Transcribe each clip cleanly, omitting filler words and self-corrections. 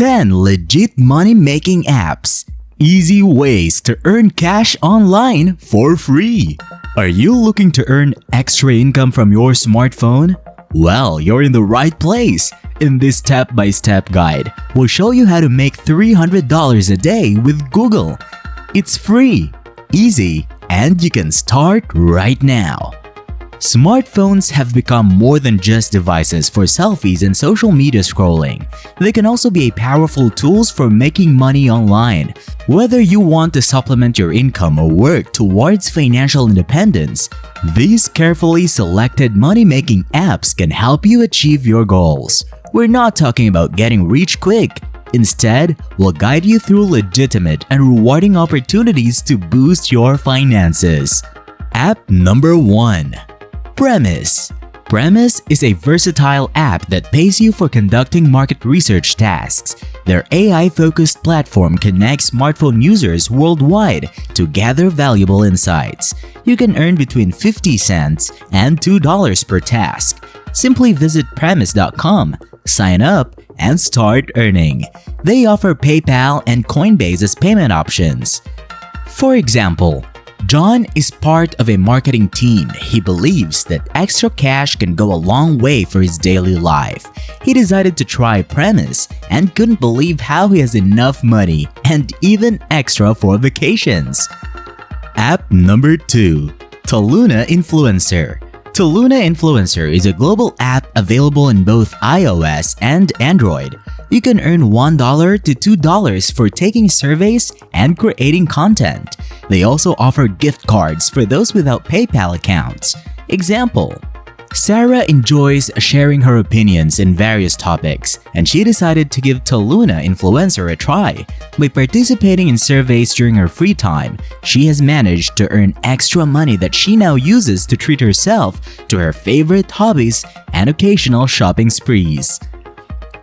10 legit money-making apps. Easy ways to earn cash online for free. Are you looking to earn extra income from your smartphone? Well, you're in the right place. In this step-by-step guide, we'll show you how to make $300 a day with Google. It's free, easy, and you can start right now. Smartphones have become more than just devices for selfies and social media scrolling. They can also be powerful tools for making money online. Whether you want to supplement your income or work towards financial independence, these carefully selected money-making apps can help you achieve your goals. We're not talking about getting rich quick. Instead, we'll guide you through legitimate and rewarding opportunities to boost your finances. App number 1. Premise. Premise is a versatile app that pays you for conducting market research tasks. Their AI-focused platform connects smartphone users worldwide to gather valuable insights. You can earn between 50 cents and $2 per task. Simply visit premise.com, sign up, and start earning. They offer PayPal and Coinbase as payment options. For example, John is part of a marketing team. He believes that extra cash can go a long way for his daily life. He decided to try Premise and couldn't believe how he has enough money and even extra for vacations. App number 2. Taluna Influencer. Taluna Influencer is a global app available in both iOS and Android. You can earn $1 to $2 for taking surveys and creating content. They also offer gift cards for those without PayPal accounts. Example: Sarah enjoys sharing her opinions in various topics, and she decided to give Taluna Influencer a try. By participating in surveys during her free time, she has managed to earn extra money that she now uses to treat herself to her favorite hobbies and occasional shopping sprees.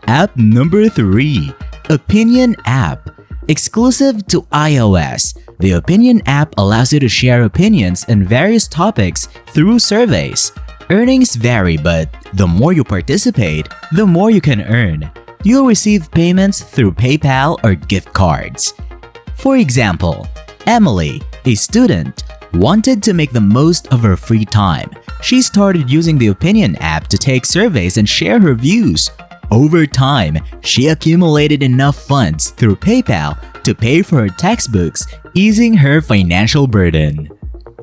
App number 3. Opinion App. Exclusive to iOS, the Opinion app allows you to share opinions on various topics through surveys. Earnings vary, but the more you participate, the more you can earn. You'll receive payments through PayPal or gift cards. For example, Emily, a student, wanted to make the most of her free time. She started using the Opinion app to take surveys and share her views. Over time, she accumulated enough funds through PayPal to pay for her textbooks, easing her financial burden.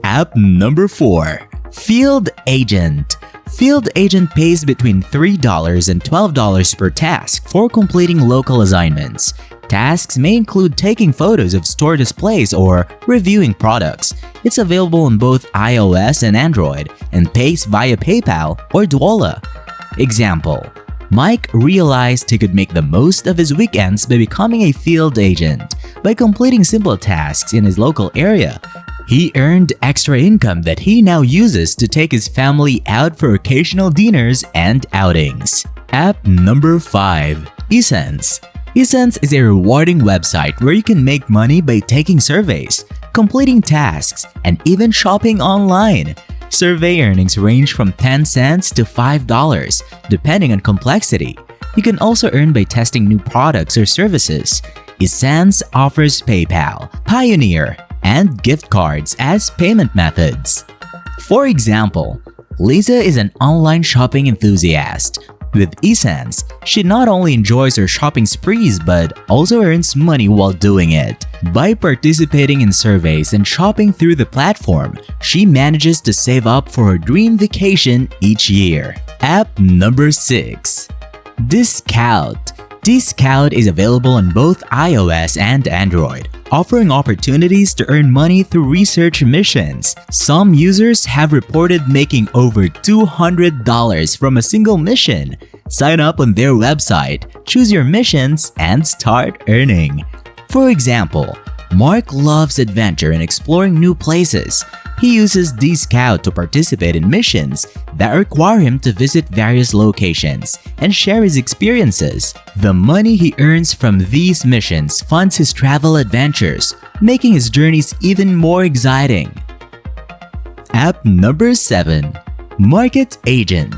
App number 4. Field Agent. Field Agent pays between $3 and $12 per task for completing local assignments. Tasks may include taking photos of store displays or reviewing products. It's available on both iOS and Android and pays via PayPal or Dwolla. Example: Mike realized he could make the most of his weekends by becoming a field agent. By completing simple tasks in his local area, he earned extra income that he now uses to take his family out for occasional dinners and outings. App number 5. Essence. Essence is a rewarding website where you can make money by taking surveys, completing tasks, and even shopping online. Survey earnings range from 10 cents to $5, depending on complexity. You can also earn by testing new products or services. Essence offers PayPal, Pioneer, and gift cards as payment methods. For example, Lisa is an online shopping enthusiast. With Essence, she not only enjoys her shopping sprees but also earns money while doing it. By participating in surveys and shopping through the platform, she manages to save up for her dream vacation each year. App number 6. Discount. Discount is available on both iOS and Android, offering opportunities to earn money through research missions. Some users have reported making over $200 from a single mission. Sign up on their website, choose your missions, and start earning. For example, Mark loves adventure and exploring new places. He uses Discount to participate in missions that require him to visit various locations and share his experiences. The money he earns from these missions funds his travel adventures, making his journeys even more exciting. App number 7. Market Agent.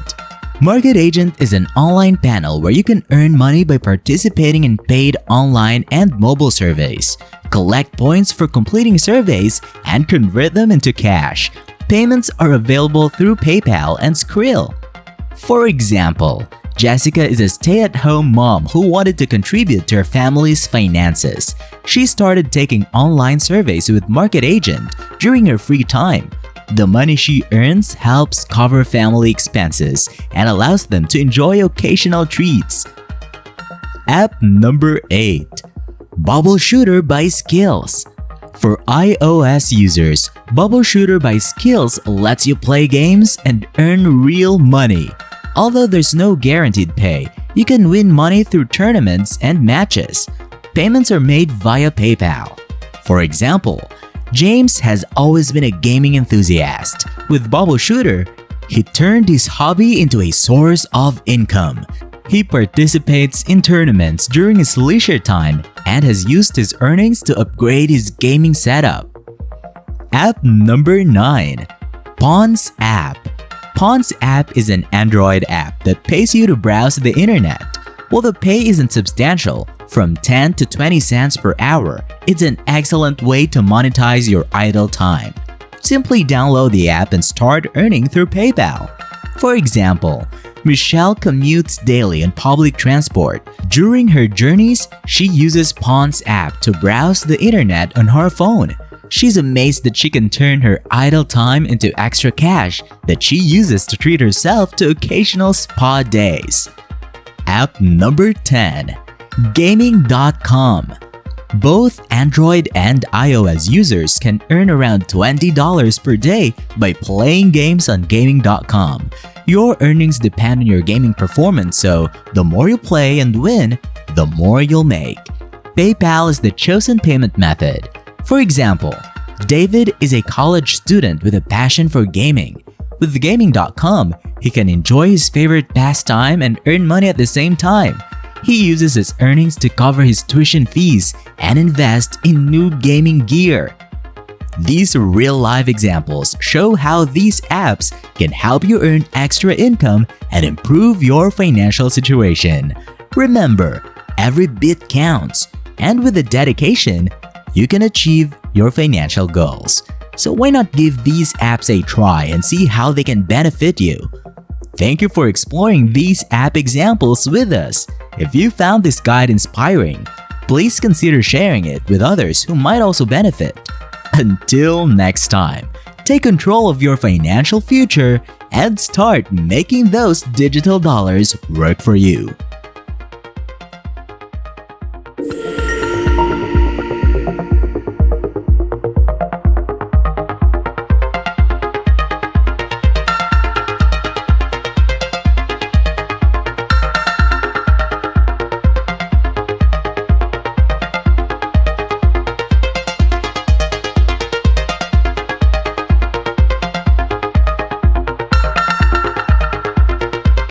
Market Agent is an online panel where you can earn money by participating in paid online and mobile surveys, collect points for completing surveys, and convert them into cash. Payments are available through PayPal and Skrill. For example, Jessica is a stay-at-home mom who wanted to contribute to her family's finances. She started taking online surveys with Market Agent during her free time. The money she earns helps cover family expenses and allows them to enjoy occasional treats. App number 8. Bubble Shooter by Skills. For iOS users, Bubble Shooter by Skills lets you play games and earn real money. Although there's no guaranteed pay, you can win money through tournaments and matches. Payments are made via PayPal. For example, James has always been a gaming enthusiast. With Bubble Shooter, he turned his hobby into a source of income. He participates in tournaments during his leisure time and has used his earnings to upgrade his gaming setup. App number 9. Pawns App. Pawns App is an Android app that pays you to browse the internet. While the pay isn't substantial, from 10 to 20 cents per hour, it's an excellent way to monetize your idle time. Simply download the app and start earning through PayPal. For example, Michelle commutes daily on public transport. During her journeys, she uses Pawns App to browse the internet on her phone. She's amazed that she can turn her idle time into extra cash that she uses to treat herself to occasional spa days. App number 10. Gaming.com. Both Android and iOS users can earn around $20 per day by playing games on Gaming.com. Your earnings depend on your gaming performance, so the more you play and win, the more you'll make. PayPal is the chosen payment method. For example, David is a college student with a passion for gaming. With Gaming.com, he can enjoy his favorite pastime and earn money at the same time. He uses his earnings to cover his tuition fees and invest in new gaming gear. These real-life examples show how these apps can help you earn extra income and improve your financial situation. Remember, every bit counts, and with the dedication, you can achieve your financial goals. So why not give these apps a try and see how they can benefit you? Thank you for exploring these app examples with us. If you found this guide inspiring, please consider sharing it with others who might also benefit. Until next time, take control of your financial future and start making those digital dollars work for you.